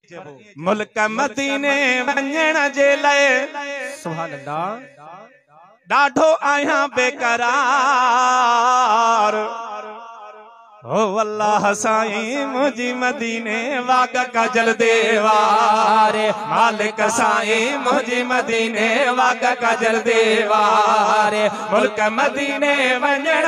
मुल्क मदीने वञण जे लाइ सुभान अल्लाह ॾाढो आहियां बेकरार। ओ अल्लाह साईं मुझी मदीने वाग कजल देवारे, मालिक साईं मुझी मदीने वाग कजल देवारे। मुल्क मदीने वञण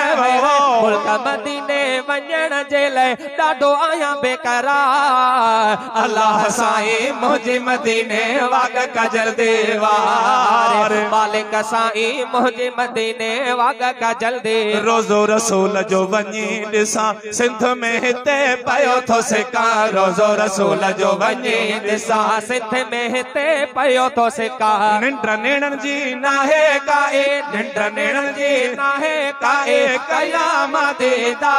मुल्क मदीने वञण जे लाइ ॾाढो आहियां बेकरार। अल्लाह साईं मुझी मदीने वाग कजल देवारे, मालिक साईं मुझी मदीने वाग कजल दे। रोज़ो रसूल जो वञी ॾिसां सिंध में हिते पयो थो सिका, रोज़ो रसूल जो वञी ॾिसां सिंध में हिते पयो थो सिका। निंड नेणन जी नाहे काए, निंड नेणन जी नाहे काए, कयामत दा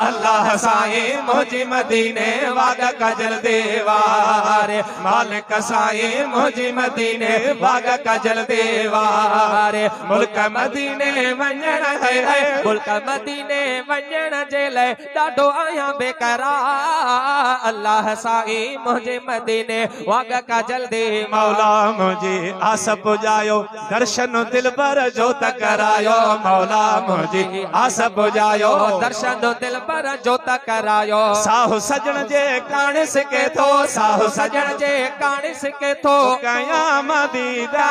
अल्लाह साईं मुझी मदीने वाग कजल देवारे। मालिक साईं मुझी मदीने वाग कजल देवारे। मुल्क मदीने वञण है, मुल्क मदीने वञण जे लाइ ॾाढो आहियां बेकरार। अल्लाह साईं मुझे मदीने वाग कजल दे। मौला मुझे आस पुजायो दर्शन दिल पर जो तकरायो, मौला मुझे आस पुजायो दर्शन दिल पर जो तकरायो। साहु सजण जे कान सिके थो, साहु सजण जे कान सिके थो कयामत दा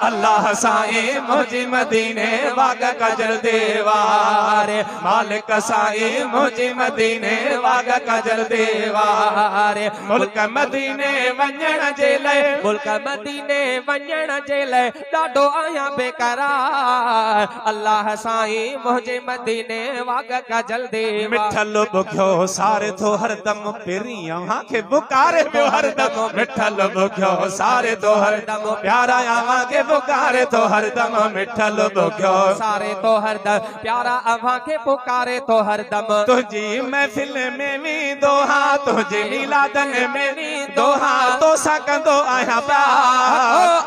अल्लाह साईं मुझी मदीने वाग कजल देवारे। मालिक साईं मुझी मदीने वाग कजल देवारे। मुल्क मदीने वञण जे लाइ, मुल्क मदीने वञण जे लाइ ॾाढो आहियां बेकरार। अल्लाह साईं मुझे मदीने वाग कजल दे। मिठल बुख्यो सारे थो हरदम पिरियां के पुकारे पियो हरदम, मिठल बुख्यो सारे थो हरदम प्यारा आवा के पुकारे तो हरदम, मिठल बुख्यो सारे तो हरदम प्यारा आवा के पुकारे तो हरदम। तुझी महफिल में भी दोहा, तुझे मिलादन में भी दोहा, तो सकंदो आया प्यार